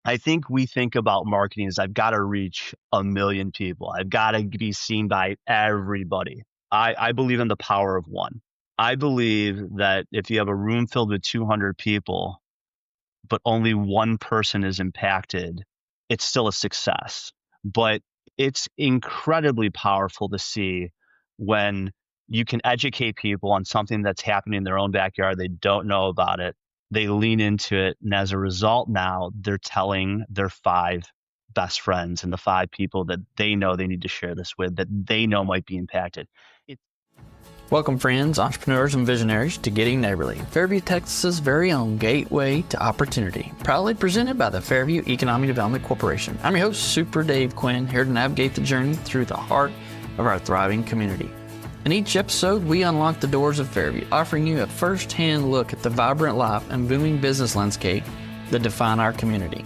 I think we think about marketing as I've got to reach 1 million people. I've got to be seen by everybody. I believe in the power of one. I believe that if you have a room filled with 200 people, but only one person is impacted, it's still a success. But it's incredibly powerful to see when you can educate people on something that's happening in their own backyard. They don't know about it. They lean into it. And as a result, now they're telling their 5 best friends and the 5 people that they know they need to share this with, that they know might be impacted. Welcome, friends, entrepreneurs, and visionaries to Getting Neighborly, Fairview, Texas's very own gateway to opportunity. Proudly presented by the Fairview Economic Development Corporation. I'm your host, Super Dave Quinn, here to navigate the journey through the heart of our thriving community. In each episode, we unlock the doors of Fairview, offering you a first-hand look at the vibrant life and booming business landscape that define our community.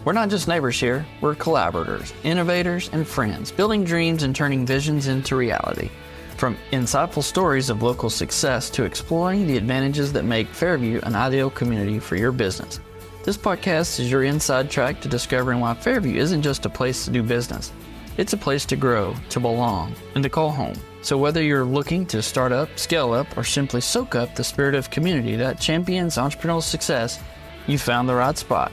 We're not just neighbors here, we're collaborators, innovators, and friends, building dreams and turning visions into reality. From insightful stories of local success to exploring the advantages that make Fairview an ideal community for your business. This podcast is your inside track to discovering why Fairview isn't just a place to do business. It's a place to grow, to belong, and to call home. So whether you're looking to start up, scale up, or simply soak up the spirit of community that champions entrepreneurial success, you found the right spot.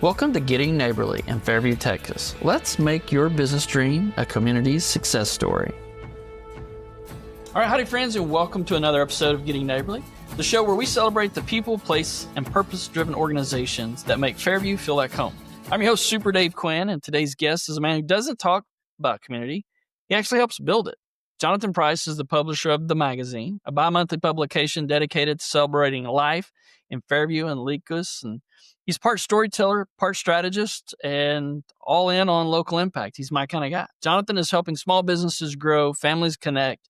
Welcome to Getting Neighborly in Fairview, Texas. Let's make your business dream a community's success story. All right, howdy friends, and welcome to another episode of Getting Neighborly, the show where we celebrate the people, place, and purpose-driven organizations that make Fairview feel like home. I'm your host, Super Dave Quinn, and today's guest is a man who doesn't talk about community. He actually helps build it. Jonathan Price is the publisher of The Magazine, a bi-monthly publication dedicated to celebrating life in Fairview and Lucas. And he's part storyteller, part strategist, and all in on local impact. He's my kind of guy. Jonathan is helping small businesses grow, families connect,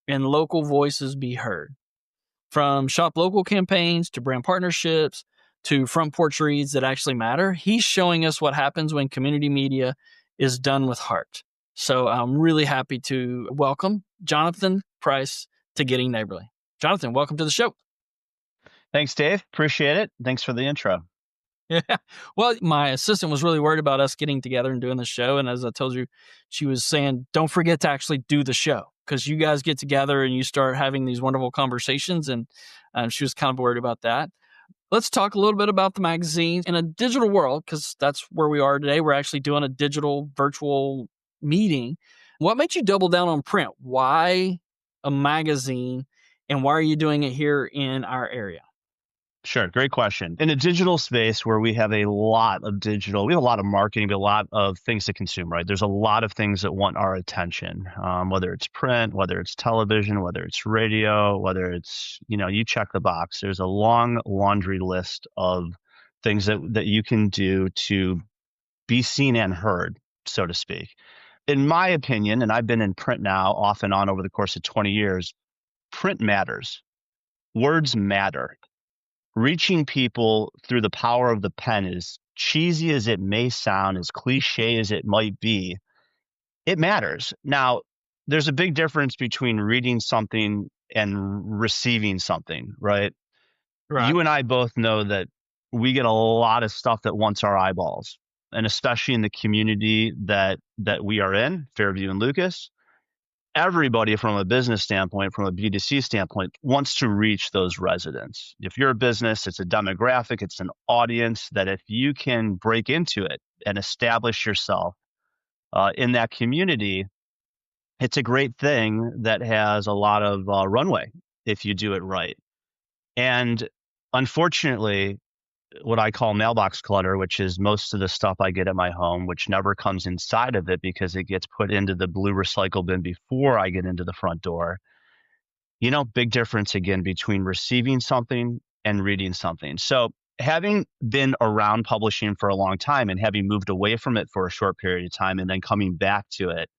and local voices be heard. From shop local campaigns to brand partnerships to front porch reads that actually matter, he's showing us what happens when community media is done with heart. So I'm really happy to welcome Jonathan Price to Getting Neighborly. Jonathan, welcome to the show. Thanks, Dave. Appreciate it. Thanks for the intro. Yeah. Well, my assistant was really worried about us getting together and doing the show. And as I told you, she was saying, don't forget to actually do the show, because you guys get together and you start having these wonderful conversations. And she was kind of worried about that. Let's talk a little bit about the magazine in a digital world, because that's where we are today. We're actually doing a digital virtual meeting. What made you double down on print? Why a magazine, and why are you doing it here in our area? Sure. Great question. In a digital space where we have a lot of marketing, but a lot of things to consume, right? There's a lot of things that want our attention, whether it's print, whether it's television, whether it's radio, whether it's, you check the box. There's a long laundry list of things that you can do to be seen and heard, so to speak. In my opinion, and I've been in print now off and on over the course of 20 years, print matters. Words matter. Reaching people through the power of the pen, as cheesy as it may sound, as cliche as it might be, it matters. Now, there's a big difference between reading something and receiving something, right? Right. You and I both know that we get a lot of stuff that wants our eyeballs, and especially in the community that we are in, Fairview and Lucas. Everybody from a business standpoint, from a B2C standpoint, wants to reach those residents. If you're a business, it's a demographic, it's an audience that if you can break into it and establish yourself in that community, it's a great thing that has a lot of runway if you do it right. And unfortunately, what I call mailbox clutter, which is most of the stuff I get at my home, which never comes inside of it because it gets put into the blue recycle bin before I get into the front door. Big difference again between receiving something and reading something. So having been around publishing for a long time and having moved away from it for a short period of time and then coming back to it,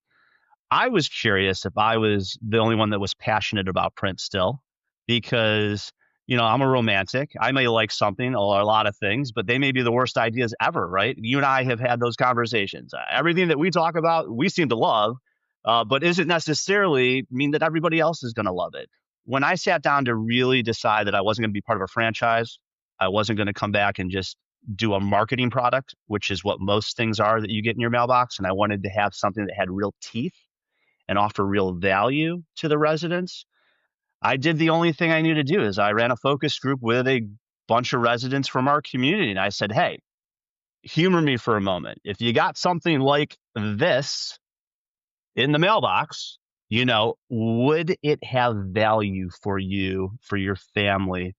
I was curious if I was the only one that was passionate about print still, because I'm a romantic. I may like something or a lot of things, but they may be the worst ideas ever, right? You and I have had those conversations. Everything that we talk about, we seem to love, but isn't necessarily mean that everybody else is going to love it. When I sat down to really decide that I wasn't going to be part of a franchise, I wasn't going to come back and just do a marketing product, which is what most things are that you get in your mailbox. And I wanted to have something that had real teeth and offer real value to the residents. I did the only thing I knew to do is I ran a focus group with a bunch of residents from our community. And I said, hey, humor me for a moment. If you got something like this in the mailbox, would it have value for you, for your family?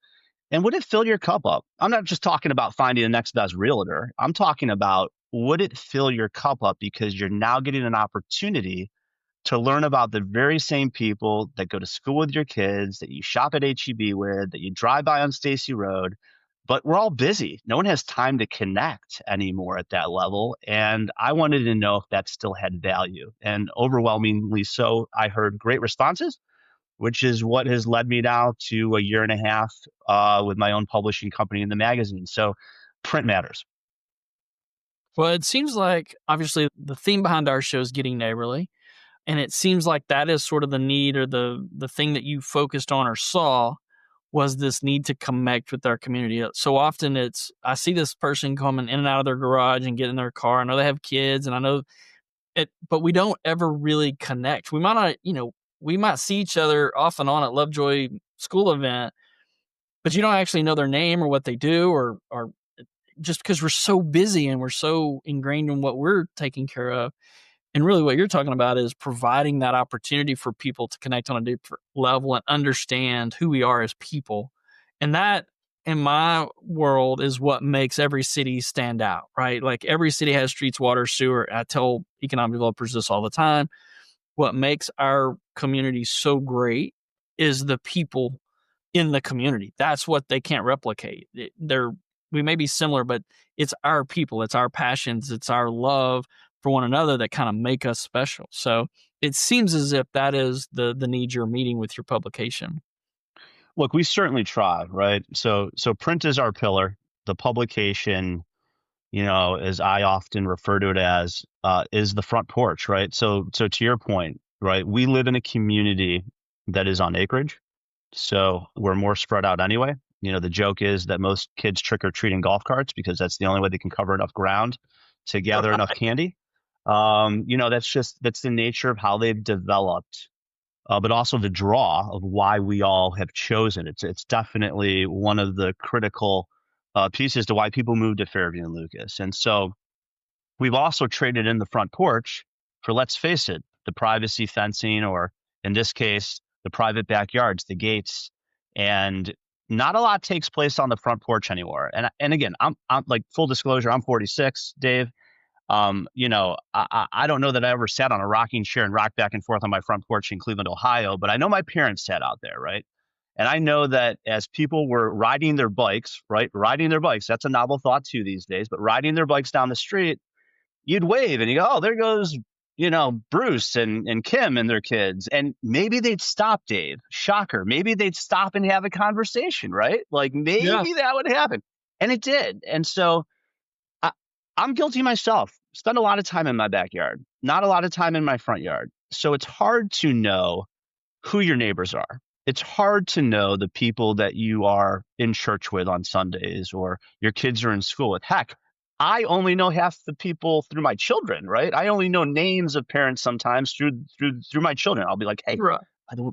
And would it fill your cup up? I'm not just talking about finding the next best realtor. I'm talking about, would it fill your cup up because you're now getting an opportunity to learn about the very same people that go to school with your kids, that you shop at HEB with, that you drive by on Stacy Road. But we're all busy. No one has time to connect anymore at that level. And I wanted to know if that still had value. And overwhelmingly so, I heard great responses, which is what has led me now to a year and a half with my own publishing company in the magazine. So print matters. Well, it seems like obviously the theme behind our show is getting neighborly. And it seems like that is sort of the need or the thing that you focused on or saw was this need to connect with our community. So often I see this person coming in and out of their garage and get in their car. I know they have kids and I know it, but we don't ever really connect. We might not, we might see each other off and on at Lovejoy school event, but you don't actually know their name or what they do or just because we're so busy and we're so ingrained in what we're taking care of. And really what you're talking about is providing that opportunity for people to connect on a different level and understand who we are as people. And that, in my world, is what makes every city stand out, right? Like every city has streets, water, sewer. I tell economic developers this all the time. What makes our community so great is the people in the community. That's what they can't replicate. We may be similar, but it's our people, it's our passions, it's our love for one another that kind of make us special. So it seems as if that is the need you're meeting with your publication. Look, we certainly try, right? So print is our pillar. The publication, as I often refer to it as, is the front porch, right? So to your point, right, we live in a community that is on acreage. So we're more spread out anyway. The joke is that most kids trick or treat in golf carts because that's the only way they can cover enough ground to gather enough candy. That's the nature of how they've developed, but also the draw of why we all have chosen. It's definitely one of the critical pieces to why people move to Fairview and Lucas. And so we've also traded in the front porch for, let's face it, the privacy fencing, or in this case, the private backyards, the gates, and not a lot takes place on the front porch anymore. And again, I'm like, full disclosure, I'm 46, Dave. I don't know that I ever sat on a rocking chair and rocked back and forth on my front porch in Cleveland, Ohio, but I know my parents sat out there, right? And I know that as people were riding their bikes, right? Riding their bikes, that's a novel thought too these days, but riding their bikes down the street, you'd wave and you go, oh, there goes, Bruce and Kim and their kids. And maybe they'd stop, Dave. Shocker. Maybe they'd stop and have a conversation, right? Like maybe that would happen. And it did. And so I'm guilty myself. Spend a lot of time in my backyard, not a lot of time in my front yard. So it's hard to know who your neighbors are. It's hard to know the people that you are in church with on Sundays or your kids are in school with. Heck, I only know half the people through my children, right? I only know names of parents sometimes through my children. I'll be like, hey, right.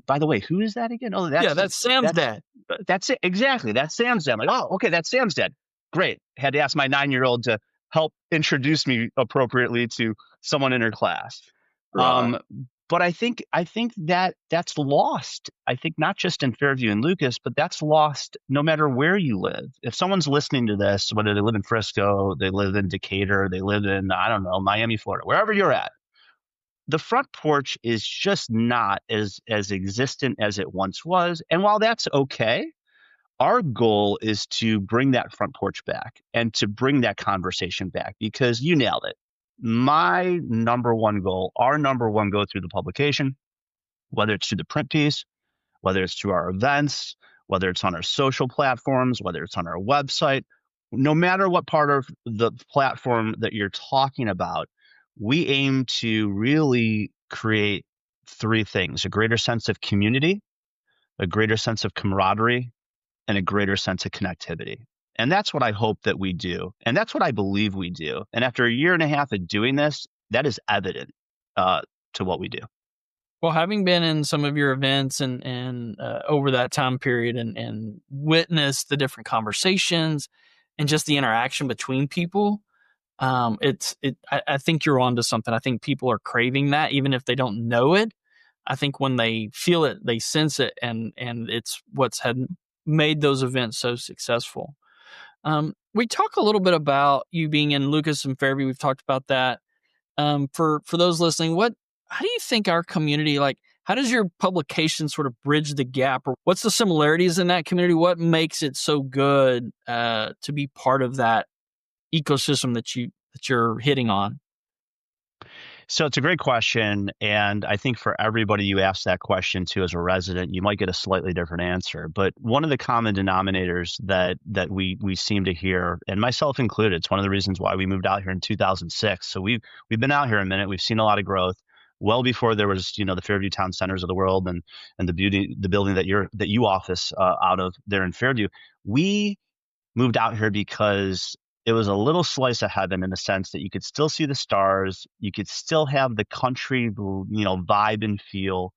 by the way, who is that again? Oh, that's Sam's dad. That's it. Exactly. That's Sam's dad. I'm like, oh, okay, that's Sam's dad. Great. Had to ask my 9-year-old to help introduce me appropriately to someone in her class. Right. But I think that's lost. I think not just in Fairview and Lucas, but that's lost no matter where you live. If someone's listening to this, whether they live in Frisco, they live in Decatur, they live in, I don't know, Miami, Florida, wherever you're at, the front porch is just not as existent as it once was. And while that's okay, our goal is to bring that front porch back and to bring that conversation back, because you nailed it. My number one goal, our number one goal through the publication, whether it's through the print piece, whether it's through our events, whether it's on our social platforms, whether it's on our website, no matter what part of the platform that you're talking about, we aim to really create three things: a greater sense of community, a greater sense of camaraderie, and a greater sense of connectivity. And that's what I hope that we do. And that's what I believe we do. And after a year and a half of doing this, that is evident to what we do. Well, having been in some of your events and over that time period and witnessed the different conversations and just the interaction between people, I think you're onto something. I think people are craving that, even if they don't know it. I think when they feel it, they sense it, and it's what's had made those events so successful. We talk a little bit about you being in Lucas and Fairview. We've talked about that. For those listening, how do you think our community, like, how does your publication sort of bridge the gap, or what's the similarities in that community? What makes it so good to be part of that ecosystem that you're hitting on? So it's a great question. And I think for everybody you ask that question to as a resident, you might get a slightly different answer. But one of the common denominators that we seem to hear, and myself included, it's one of the reasons why we moved out here in 2006. So we've been out here a minute. We've seen a lot of growth. Well before there was, the Fairview Town Centers of the world and the building that you office out of there in Fairview. We moved out here because it was a little slice of heaven in the sense that you could still see the stars, you could still have the country, vibe and feel.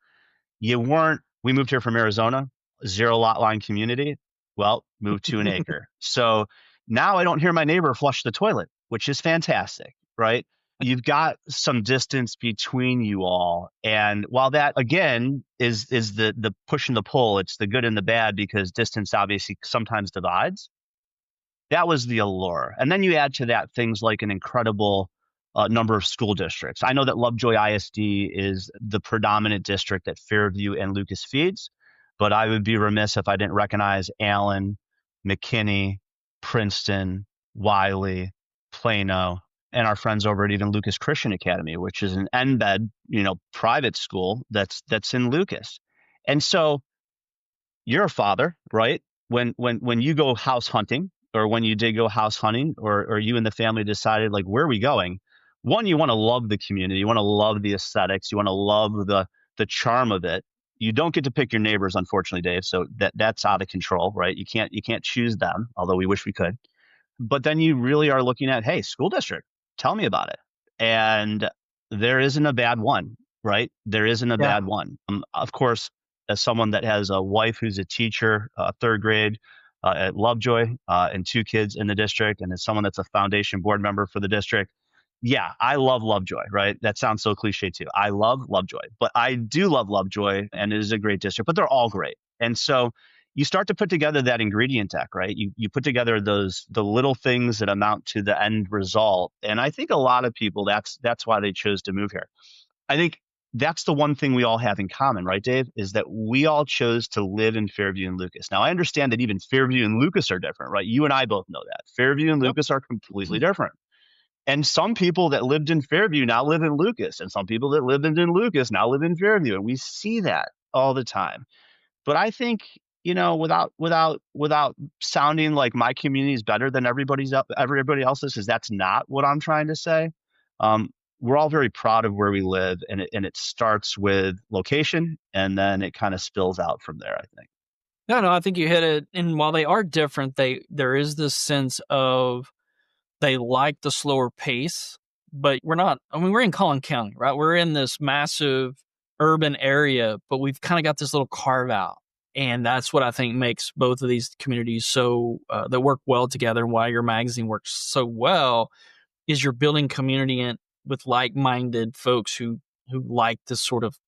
We moved here from Arizona, 0 lot line community. Well, moved to an acre. So now I don't hear my neighbor flush the toilet, which is fantastic, right? You've got some distance between you all. And while that again is the push and the pull, it's the good and the bad because distance obviously sometimes divides. That was the allure. And then you add to that things like an incredible number of school districts. I know that Lovejoy ISD is the predominant district that Fairview and Lucas feeds, but I would be remiss if I didn't recognize Allen, McKinney, Princeton, Wiley, Plano, and our friends over at even Lucas Christian Academy, which is an embed, private school that's in Lucas. And so you're a father, right? When you go house hunting, or when you did go house hunting, or you and the family decided, like, where are we going? One, you want to love the community, you want to love the aesthetics, you want to love the charm of it. You don't get to pick your neighbors, unfortunately, Dave. So that's out of control, right? You can't choose them, although we wish we could. But then you really are looking at, hey, school district, tell me about it. And there isn't a bad one, right? There isn't a bad one. Of course, as someone that has a wife who's a teacher, third grade at Lovejoy, and 2 kids in the district, and as someone that's a foundation board member for the district, yeah, I love Lovejoy, right? That sounds so cliche too. I love Lovejoy, but I do love Lovejoy, and it is a great district, but they're all great. And so you start to put together that ingredient deck, right? You put together the little things that amount to the end result. And I think a lot of people, that's why they chose to move here. I think that's the one thing we all have in common, right, Dave, is that we all chose to live in Fairview and Lucas. Now, I understand that even Fairview and Lucas are different, right? You and I both know that. Fairview and Lucas are completely different. And some people that lived in Fairview now live in Lucas, and some people that lived in Lucas now live in Fairview. And we see that all the time. But I think, without sounding like my community is better than everybody else's, because that's not what I'm trying to say. We're all very proud of where we live, and it starts with location, and then it kind of spills out from there, I think. No, I think you hit it. And while they are different, there is this sense of they like the slower pace, but we're not. I mean, we're in Collin County, right? We're in this massive urban area, but we've kind of got this little carve out. And that's what I think makes both of these communities so that work well together, and why your magazine works so well is you're building community with like-minded folks who like this sort of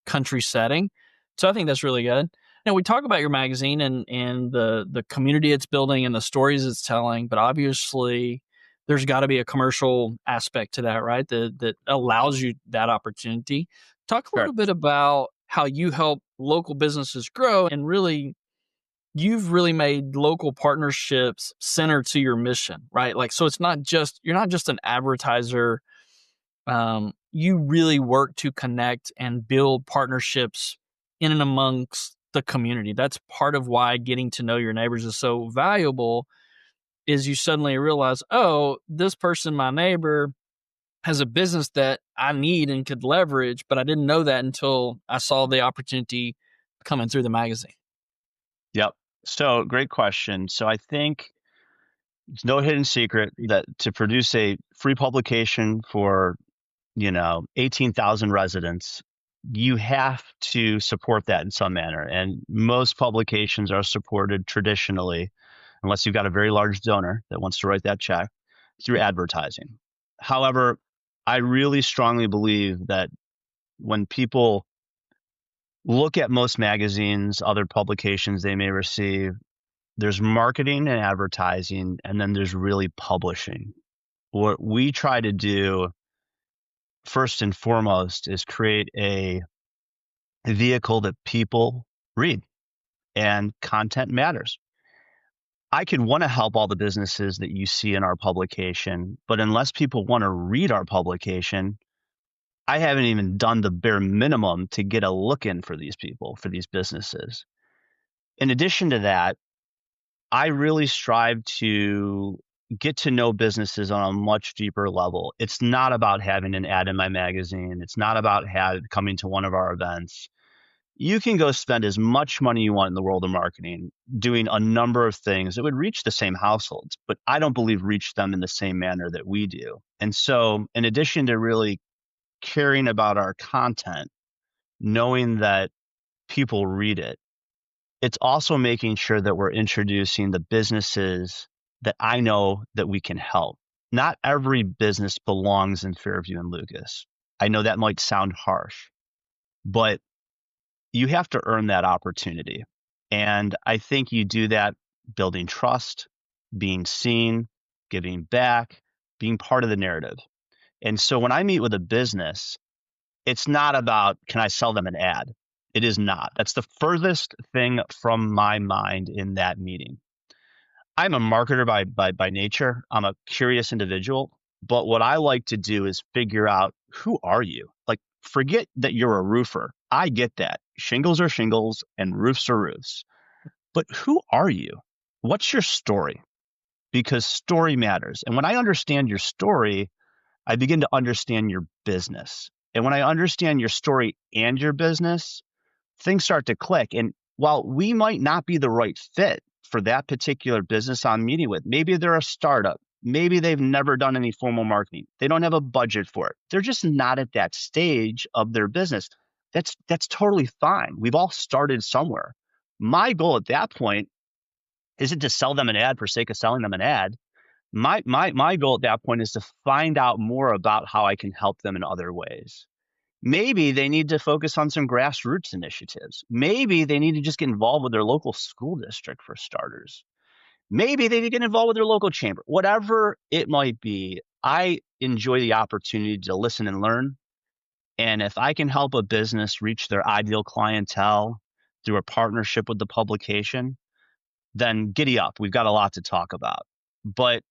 country setting. So I think that's really good. Now, we talk about your magazine and the community it's building and the stories it's telling, but obviously there's got to be a commercial aspect to that, right? That allows you that opportunity. Talk a little bit about how you help local businesses grow, and really you've really made local partnerships center to your mission, right? Like, so it's not just, you're not just an advertiser. You really work to connect and build partnerships in and amongst the community. That's part of why getting to know your neighbors is so valuable, is you suddenly realize, oh, this person, my neighbor, has a business that I need and could leverage, but I didn't know that until I saw the opportunity coming through the magazine. Yep. So great question. So I think It's no hidden secret that to produce a free publication for, 18,000 residents, you have to support that in some manner. And most publications are supported traditionally, unless you've got a very large donor that wants to write that check, through advertising. However, I really strongly believe that when people look at most magazines, other publications they may receive, there's marketing and advertising, and then there's really publishing. What we try to do first and foremost is create a vehicle that people read, and content matters. I could want to help all the businesses that you see in our publication, but unless people want to read our publication, I haven't even done the bare minimum to get a look in for these people, for these businesses. In addition to that, I really strive to get to know businesses on a much deeper level. It's not about having an ad in my magazine. It's not about coming to one of our events. You can go spend as much money you want in the world of marketing doing a number of things that would reach the same households, but I don't believe reach them in the same manner that we do. And so, in addition to really caring about our content, knowing that people read it, it's also making sure that we're introducing the businesses that I know that we can help. Not every business belongs in Fairview and Lucas. I know that might sound harsh, but you have to earn that opportunity. And I think you do that building trust, being seen, giving back, being part of the narrative. And so when I meet with a business, it's not about, can I sell them an ad? It is not. That's the furthest thing from my mind in that meeting. I'm a marketer by nature. I'm a curious individual. But what I like to do is figure out, who are you? Like, forget that you're a roofer. I get that. Shingles are shingles and roofs are roofs. But who are you? What's your story? Because story matters. And when I understand your story, I begin to understand your business. And when I understand your story and your business, things start to click. And while we might not be the right fit for that particular business I'm meeting with, maybe they're a startup, maybe they've never done any formal marketing, they don't have a budget for it, they're just not at that stage of their business. That's totally fine. We've all started somewhere. My goal at that point isn't to sell them an ad for sake of selling them an ad. My goal at that point is to find out more about how I can help them in other ways. Maybe they need to focus on some grassroots initiatives. Maybe they need to just get involved with their local school district for starters. Maybe they need to get involved with their local chamber. Whatever it might be, I enjoy the opportunity to listen and learn. And if I can help a business reach their ideal clientele through a partnership with the publication, then giddy up. We've got a lot to talk about. But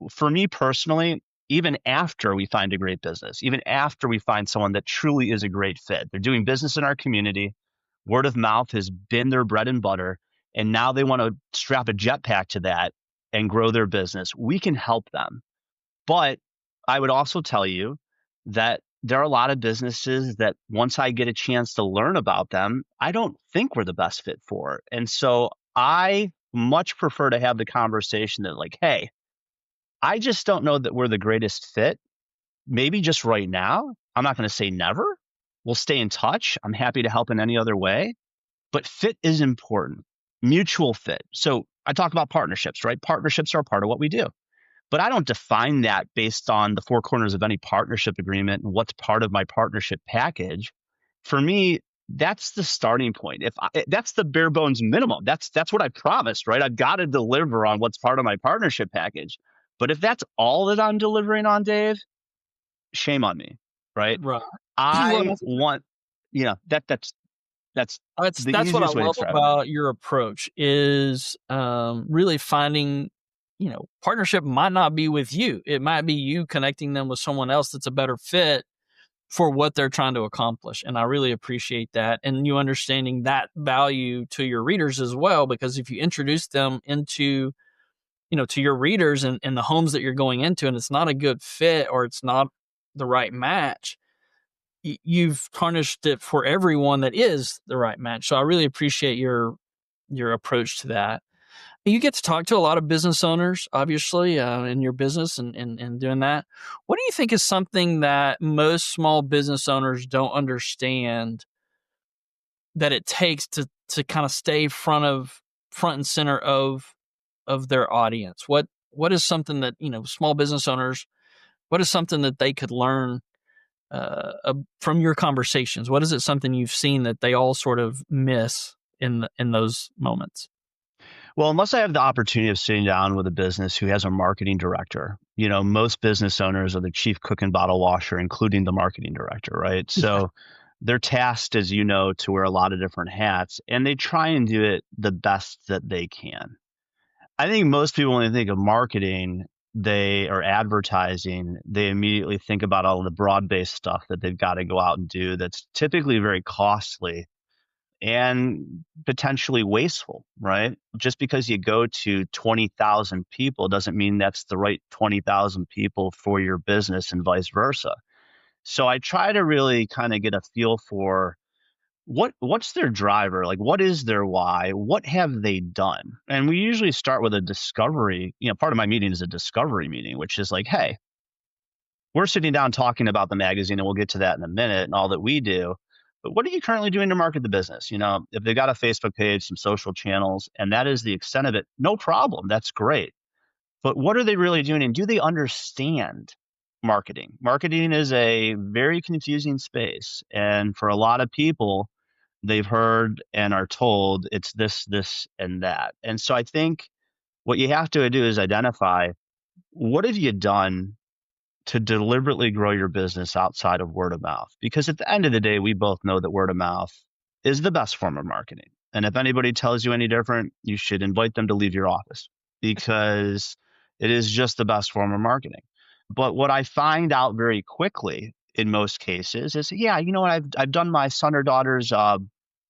for me personally, even after we find a great business, even after we find someone that truly is a great fit, they're doing business in our community, word of mouth has been their bread and butter, and now they want to strap a jetpack to that and grow their business, we can help them. But I would also tell you that there are a lot of businesses that once I get a chance to learn about them, I don't think we're the best fit for. And so I much prefer to have the conversation that, like, hey, I just don't know that we're the greatest fit. Maybe just right now. I'm not going to say never. We'll stay in touch. I'm happy to help in any other way. But fit is important. Mutual fit. So I talk about partnerships, right? Partnerships are a part of what we do. But I don't define that based on the four corners of any partnership agreement and what's part of my partnership package. For me, that's the starting point. That's the bare bones minimum. That's what I promised, right? I've got to deliver on what's part of my partnership package. But if that's all that I'm delivering on, Dave, shame on me, right? Right. I Well, want, that's the that's what I easiest way to love describe it. about your approach is really finding, partnership might not be with you. It might be you connecting them with someone else that's a better fit for what they're trying to accomplish. And I really appreciate that. And you understanding that value to your readers as well, because if you introduce them into, to your readers and the homes that you're going into, and it's not a good fit or it's not the right match, you've tarnished it for everyone that is the right match. So I really appreciate your approach to that. You get to talk to a lot of business owners, obviously, in your business and doing that. What do you think is something that most small business owners don't understand that it takes to kind of stay front and center of their audience? What is something that, small business owners, what is something that they could learn from your conversations? What is it something you've seen that they all sort of miss in those moments? Well, unless I have the opportunity of sitting down with a business who has a marketing director, most business owners are the chief cook and bottle washer, including the marketing director, right? So they're tasked, as you know, to wear a lot of different hats, and they try and do it the best that they can. I think most people, when they think of marketing, they are advertising, they immediately think about all the broad-based stuff that they've got to go out and do that's typically very costly and potentially wasteful, right? Just because you go to 20,000 people doesn't mean that's the right 20,000 people for your business and vice versa. So I try to really kind of get a feel for what's their driver? Like, what is their why? What have they done? And we usually start with a discovery. Part of my meeting is a discovery meeting, which is like, hey, we're sitting down talking about the magazine, and we'll get to that in a minute and all that we do. But what are you currently doing to market the business? If they've got a Facebook page, some social channels, and that is the extent of it, no problem. That's great. But what are they really doing? And do they understand marketing? Marketing is a very confusing space. And for a lot of people, they've heard and are told it's this, this, and that. And so I think what you have to do is identify, what have you done to deliberately grow your business outside of word of mouth? Because at the end of the day, we both know that word of mouth is the best form of marketing. And if anybody tells you any different, you should invite them to leave your office, because it is just the best form of marketing. But what I find out very quickly in most cases is, yeah, you know what, I've done my son or daughter's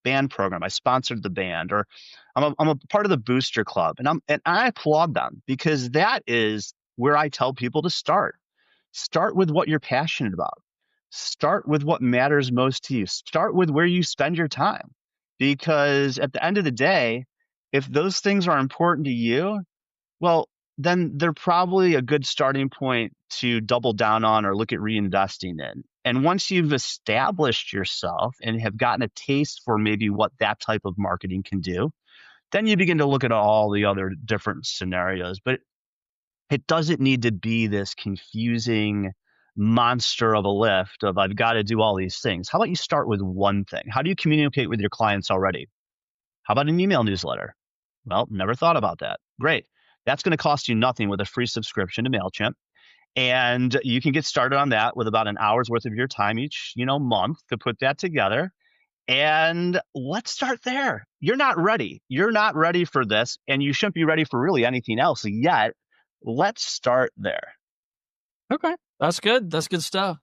band program. I sponsored the band, or I'm a part of the booster club, and I applaud them, because that is where I tell people to start. Start with what you're passionate about. Start with what matters most to you. Start with where you spend your time. Because at the end of the day, if those things are important to you, well, then they're probably a good starting point to double down on or look at reinvesting in. And once you've established yourself and have gotten a taste for maybe what that type of marketing can do, then you begin to look at all the other different scenarios. But it doesn't need to be this confusing monster of a lift of, I've got to do all these things. How about you start with one thing? How do you communicate with your clients already? How about an email newsletter? Well, never thought about that. Great. That's going to cost you nothing with a free subscription to MailChimp. And you can get started on that with about an hour's worth of your time each, month to put that together. And let's start there. You're not ready. You're not ready for this, and you shouldn't be ready for really anything else yet. Let's start there. Okay. That's good. That's good stuff.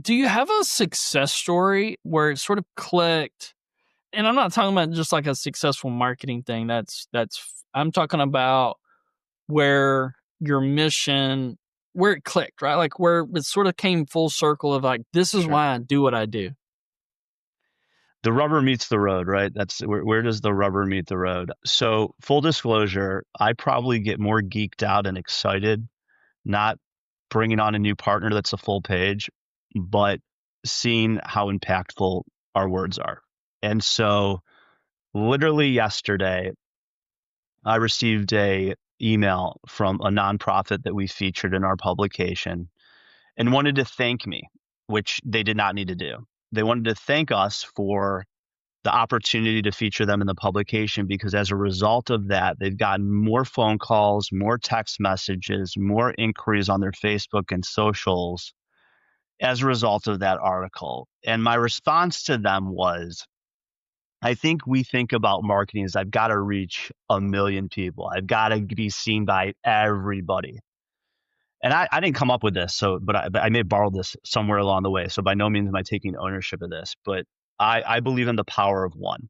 Do you have a success story where it sort of clicked? And I'm not talking about just like a successful marketing thing. I'm talking about where your mission, where it clicked, right? Like where it sort of came full circle of like, this is Sure. why I do what I do. The rubber meets the road, right? That's where does the rubber meet the road? So full disclosure, I probably get more geeked out and excited, not bringing on a new partner that's a full page, but seeing how impactful our words are. And so literally yesterday, I received a email from a nonprofit that we featured in our publication and wanted to thank me, which they did not need to do. They wanted to thank us for the opportunity to feature them in the publication, because as a result of that, they've gotten more phone calls, more text messages, more inquiries on their Facebook and socials as a result of that article. And my response to them was, I think we think about marketing as, I've got to reach 1 million people. I've got to be seen by everybody. And I didn't come up with this, but I may have borrowed this somewhere along the way. So by no means am I taking ownership of this, but I believe in the power of one.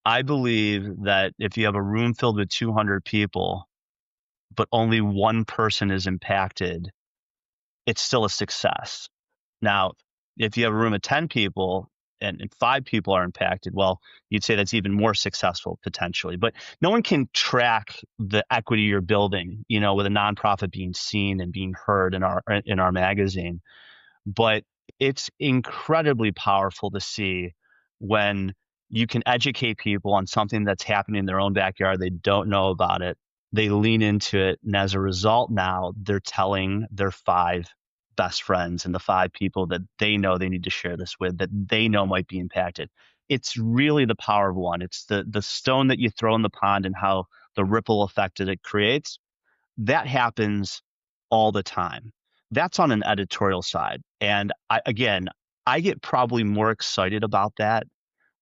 I believe that if you have a room filled with 200 people, but only one person is impacted, it's still a success. Now, if you have a room of 10 people and 5 people are impacted, well, you'd say that's even more successful potentially. But no one can track the equity you're building, with a nonprofit being seen and being heard in our magazine. But it's incredibly powerful to see when you can educate people on something that's happening in their own backyard. They don't know about it. They lean into it. And as a result, now they're telling their 5 best friends and the 5 people that they know they need to share this with, that they know might be impacted. It's really the power of one. It's the stone that you throw in the pond and how the ripple effect that it creates. That happens all the time. That's on an editorial side. And I get probably more excited about that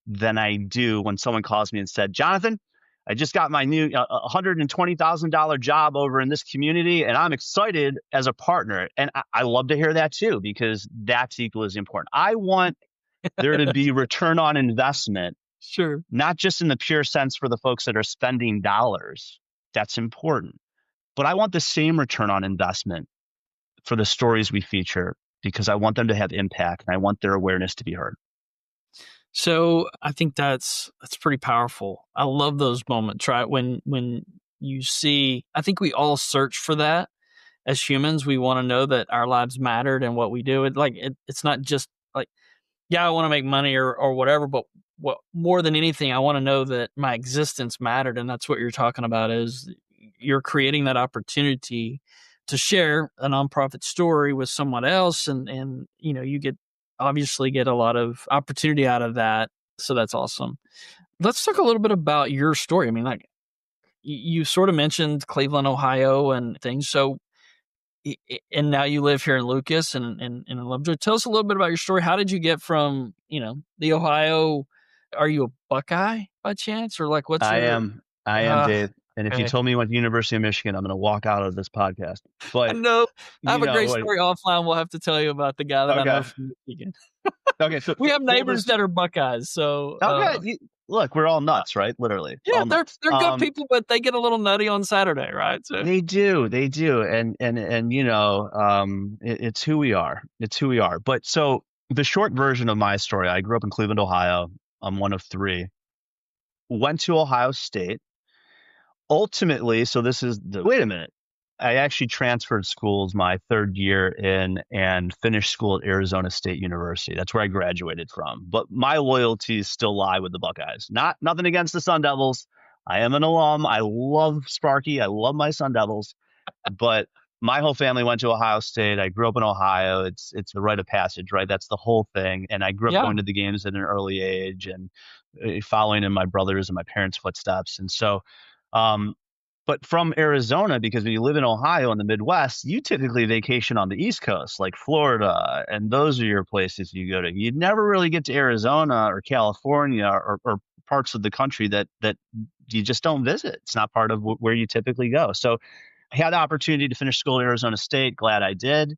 than I do when someone calls me and said, Jonathan, I just got my new $120,000 job over in this community, and I'm excited as a partner. And I love to hear that too, because that's equally as important. I want there to be return on investment, Sure. not just in the pure sense for the folks that are spending dollars. That's important. But I want the same return on investment for the stories we feature, because I want them to have impact and I want their awareness to be heard. So I think that's pretty powerful. I love those moments, right? When you see, I think we all search for that as humans. We want to know that our lives mattered and what we do. It's not just like, yeah, I want to make money or whatever, but what more than anything, I want to know that my existence mattered. And that's what you're talking about, is you're creating that opportunity to share a nonprofit story with someone else. And you obviously get a lot of opportunity out of that. So that's awesome. Let's talk a little bit about your story. I mean, like you sort of mentioned Cleveland, Ohio and things. So, and now you live here in Lucas and in Lovejoy. Tell us a little bit about your story. How did you get from, the Ohio? Are you a Buckeye by chance, or like what's I your? am, I am, Uh, Dave. And if you okay. told me you went to the University of Michigan, I'm going to walk out of this podcast. I But know. I have you a know great what? story offline. We'll have to tell you about the guy that I know Okay, from Michigan. okay. So We have full neighbors this. that are Buckeyes, so Okay, look, we're all nuts, right? Literally, yeah, all they're nuts. they're good people, but they get a little nutty on Saturday, right? So They do, and it's who we are. It's who we are. But so the short version of my story: I grew up in Cleveland, Ohio. I'm one of 3. Went to Ohio State. Ultimately, so this is the wait a minute. I actually transferred schools my 3rd year in and finished school at Arizona State University. That's where I graduated from. But my loyalties still lie with the Buckeyes. Nothing against the Sun Devils. I am an alum. I love Sparky. I love my Sun Devils. But my whole family went to Ohio State. I grew up in Ohio. It's the rite of passage, right? That's the whole thing. And I grew up yeah, going to the games at an early age and following in my brothers and my parents' footsteps. And so, um, but from Arizona, because when you live in Ohio in the Midwest, you typically vacation on the East Coast, like Florida, and those are your places you go to. You'd never really get to Arizona or California or parts of the country that you just don't visit. It's not part of where you typically go. So I had the opportunity to finish school at Arizona State. Glad I did.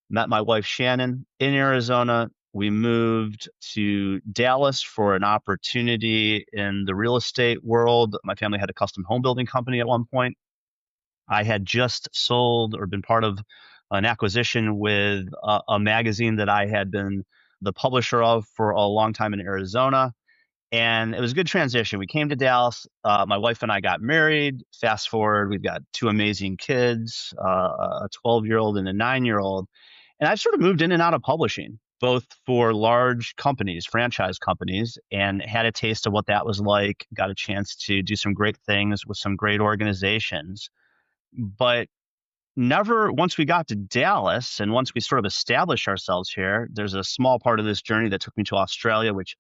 Met my wife Shannon in Arizona. We moved to Dallas for an opportunity in the real estate world. My family had a custom home building company at one point. I had just sold or been part of an acquisition with a magazine that I had been the publisher of for a long time in Arizona. And it was a good transition. We came to Dallas. My wife and I got married. Fast forward, we've got 2 amazing kids, a 12-year-old and a 9-year-old. And I've sort of moved in and out of publishing, both for large companies, franchise companies, and had a taste of what that was like. Got a chance to do some great things with some great organizations. But never, once we got to Dallas and once we sort of established ourselves here, there's a small part of this journey that took me to Australia, which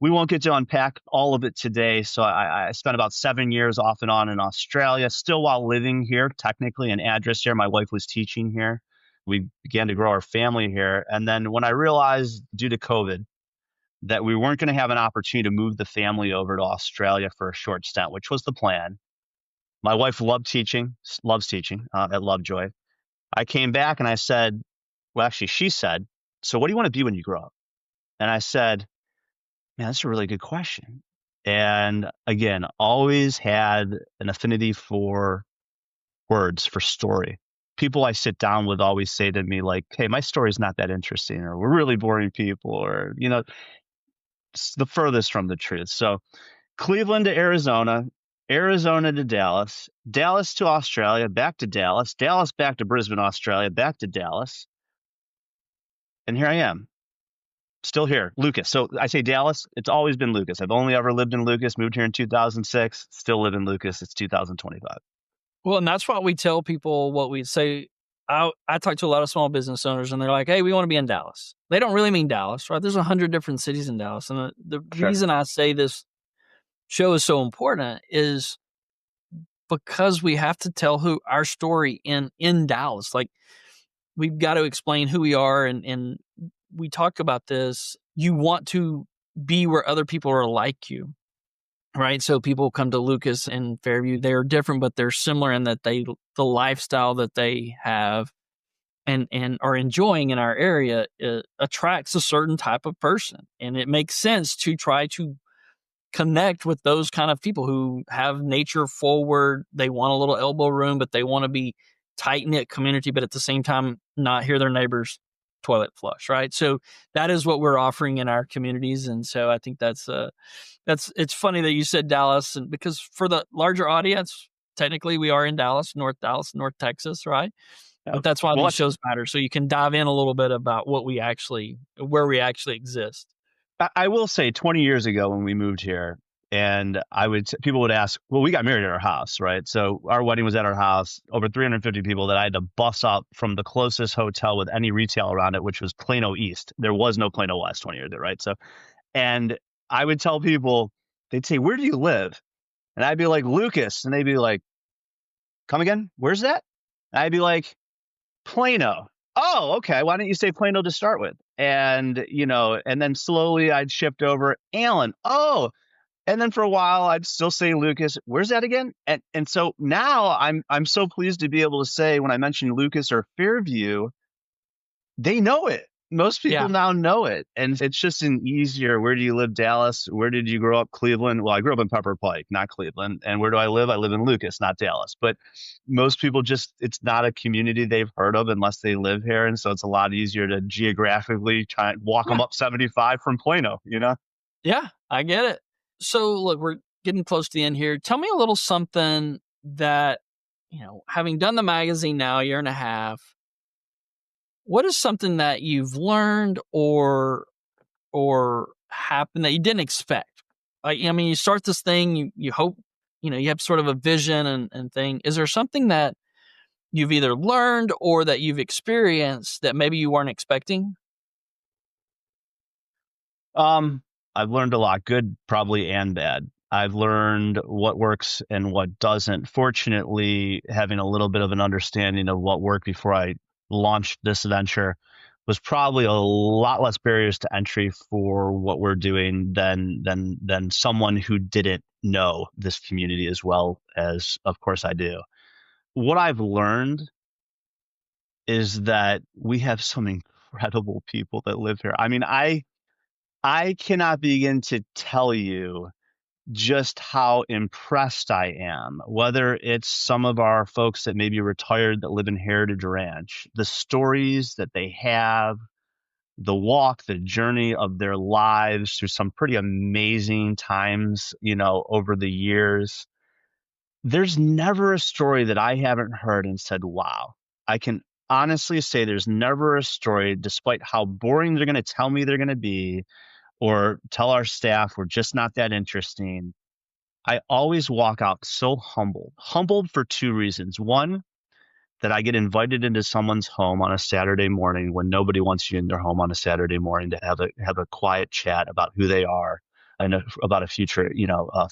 we won't get to unpack all of it today. So I spent about 7 years off and on in Australia, still while living here, technically an address here. My wife was teaching here. We began to grow our family here. And then when I realized due to COVID that we weren't going to have an opportunity to move the family over to Australia for a short stint, which was the plan. My wife loves teaching at Lovejoy. I came back and I said, well, actually, she said, so what do you want to be when you grow up? And I said, man, that's a really good question. And again, always had an affinity for words, for story. People I sit down with always say to me, like, hey, my story's not that interesting, or we're really boring people, or, It's the furthest from the truth. So Cleveland to Arizona, Arizona to Dallas, Dallas to Australia, back to Dallas, Dallas back to Brisbane, Australia, back to Dallas. And here I am, still here, Lucas. So I say Dallas, it's always been Lucas. I've only ever lived in Lucas, moved here in 2006, still live in Lucas. It's 2025. Well, and that's why we tell people what we say. I talk to a lot of small business owners, and they're like, "Hey, we want to be in Dallas." They don't really mean Dallas, right? There's 100 different cities in Dallas, and the Sure. reason I say this show is so important is because we have to tell our story in Dallas. Like, we've got to explain who we are, and we talk about this. You want to be where other people are like you. Right. So people come to Lucas and Fairview. They're different, but they're similar in that the lifestyle that they have and are enjoying in our area attracts a certain type of person. And it makes sense to try to connect with those kind of people who have nature forward. They want a little elbow room, but they want to be tight knit community, but at the same time, not hear their neighbors toilet flush. Right. So that is what we're offering in our communities. And so I think it's funny that you said Dallas, and because for the larger audience, technically we are in Dallas, North Texas, right? Yeah. But that's why these shows matter. So you can dive in a little bit about where we actually exist. I will say 20 years ago when we moved here, and people would ask, well, we got married at our house, right? So our wedding was at our house, over 350 people that I had to bus up from the closest hotel with any retail around it, which was Plano East. There was no Plano West 20 years ago, right? So, and I would tell people, they'd say, where do you live? And I'd be like, Lucas. And they'd be like, come again? Where's that? And I'd be like, Plano. Oh, okay. Why didn't you say Plano to start with? And, and then slowly I'd shift over Allen. Oh, and then for a while I'd still say Lucas. Where's that again? And so now I'm so pleased to be able to say when I mention Lucas or Fairview, they know it. Most people now know it. And it's just an easier, where do you live, Dallas? Where did you grow up, Cleveland? Well, I grew up in Pepper Pike, not Cleveland. And where do I live? I live in Lucas, not Dallas. But most people it's not a community they've heard of unless they live here. And so it's a lot easier to geographically try and walk them up 75 from Plano, Yeah, I get it. So look, we're getting close to the end here. Tell me a little something that, having done the magazine now a year and a half, what is something that you've learned or happened that you didn't expect? Like, I mean, you start this thing, you hope, you have sort of a vision and thing. Is there something that you've either learned or that you've experienced that maybe you weren't expecting? I've learned a lot, good probably and bad. I've learned what works and what doesn't. Fortunately, having a little bit of an understanding of what worked before I launched this venture was probably a lot less barriers to entry for what we're doing than someone who didn't know this community as well as, of course, I do. What I've learned is that we have some incredible people that live here. I mean, I cannot begin to tell you just how impressed I am, whether it's some of our folks that may be retired that live in Heritage Ranch, the stories that they have, the walk, the journey of their lives through some pretty amazing times, over the years. There's never a story that I haven't heard and said, wow. I can honestly say there's never a story, despite how boring they're going to tell me they're going to be, or tell our staff we're just not that interesting. I always walk out so humbled for two reasons. One, that I get invited into someone's home on a Saturday morning when nobody wants you in their home on a Saturday morning to have a quiet chat about who they are and about a future,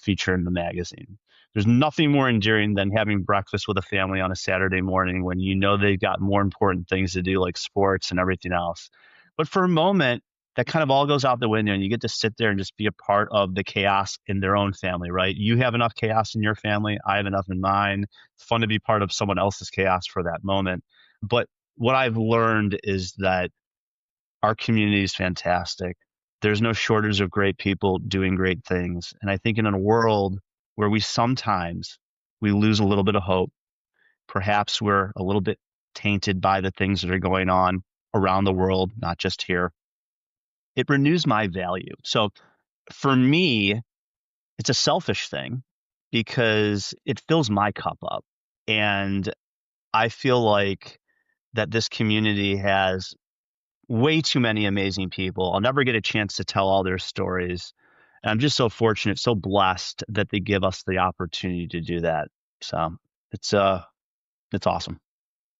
feature in the magazine. There's nothing more endearing than having breakfast with a family on a Saturday morning when they've got more important things to do, like sports and everything else. But for a moment, that kind of all goes out the window and you get to sit there and just be a part of the chaos in their own family, right? You have enough chaos in your family. I have enough in mine. It's fun to be part of someone else's chaos for that moment. But what I've learned is that our community is fantastic. There's no shortage of great people doing great things. And I think in a world where we lose a little bit of hope, perhaps we're a little bit tainted by the things that are going on around the world, not just here. It renews my value. So for me, it's a selfish thing because it fills my cup up. And I feel like that this community has way too many amazing people. I'll never get a chance to tell all their stories. And I'm just so fortunate, so blessed that they give us the opportunity to do that. So it's awesome.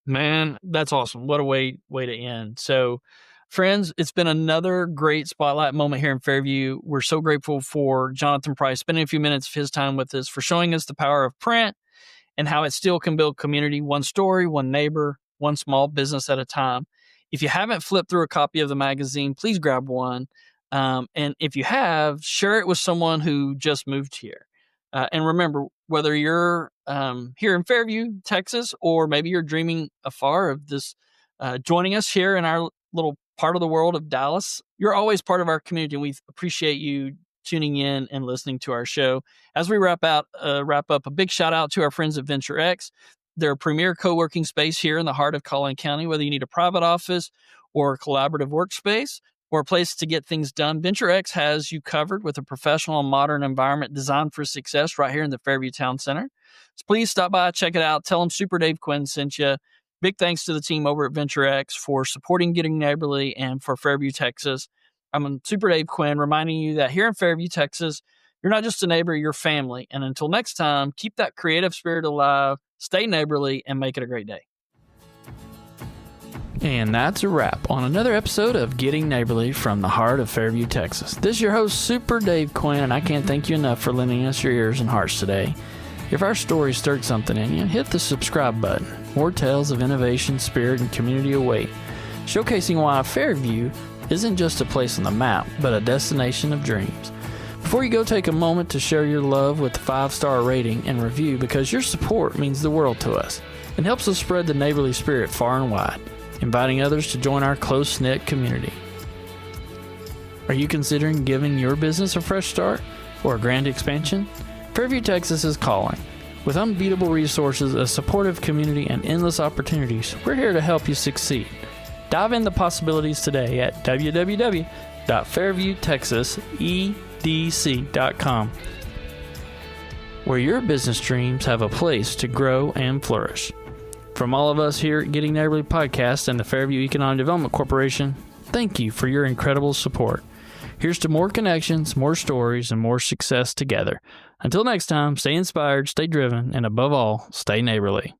Man, that's awesome. What a way to end. So, friends, it's been another great spotlight moment here in Fairview. We're so grateful for Jonathan Price spending a few minutes of his time with us, for showing us the power of print and how it still can build community, one story, one neighbor, one small business at a time. If you haven't flipped through a copy of the magazine, please grab one. And if you have, share it with someone who just moved here. And remember, whether you're here in Fairview, Texas, or maybe you're dreaming afar of this, joining us here in our little part of the world of Dallas, you're always part of our community, and we appreciate you tuning in and listening to our show. As we wrap up, a big shout out to our friends at Venture X. They're a premier co-working space here in the heart of Collin County. Whether you need a private office or a collaborative workspace or a place to get things done, Venture X has you covered with a professional and modern environment designed for success right here in the Fairview Town Center. So please stop by, check it out. Tell them Super Dave Quinn sent you. Big thanks to the team over at Venture X for supporting Getting Neighborly and for Fairview, Texas. I'm Super Dave Quinn, reminding you that here in Fairview, Texas, you're not just a neighbor, you're family. And until next time, keep that creative spirit alive, stay neighborly, and make it a great day. And that's a wrap on another episode of Getting Neighborly from the heart of Fairview, Texas. This is your host, Super Dave Quinn, and I can't thank you enough for lending us your ears and hearts today. If our story stirred something in you, hit the subscribe button. More tales of innovation, spirit, and community await, showcasing why Fairview isn't just a place on the map, but a destination of dreams. Before you go, take a moment to share your love with a 5-star rating and review, because your support means the world to us and helps us spread the neighborly spirit far and wide, inviting others to join our close-knit community. Are you considering giving your business a fresh start or a grand expansion? Fairview, Texas is calling. With unbeatable resources, a supportive community, and endless opportunities, we're here to help you succeed. Dive into possibilities today at www.fairviewtexasedc.com, where your business dreams have a place to grow and flourish. From all of us here at Getting Neighborly Podcast and the Fairview Economic Development Corporation, thank you for your incredible support. Here's to more connections, more stories, and more success together. Until next time, stay inspired, stay driven, and above all, stay neighborly.